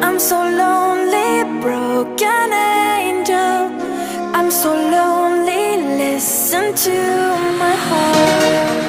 I'm so lonely, broken angel. I'm so lonely, listen to my heart.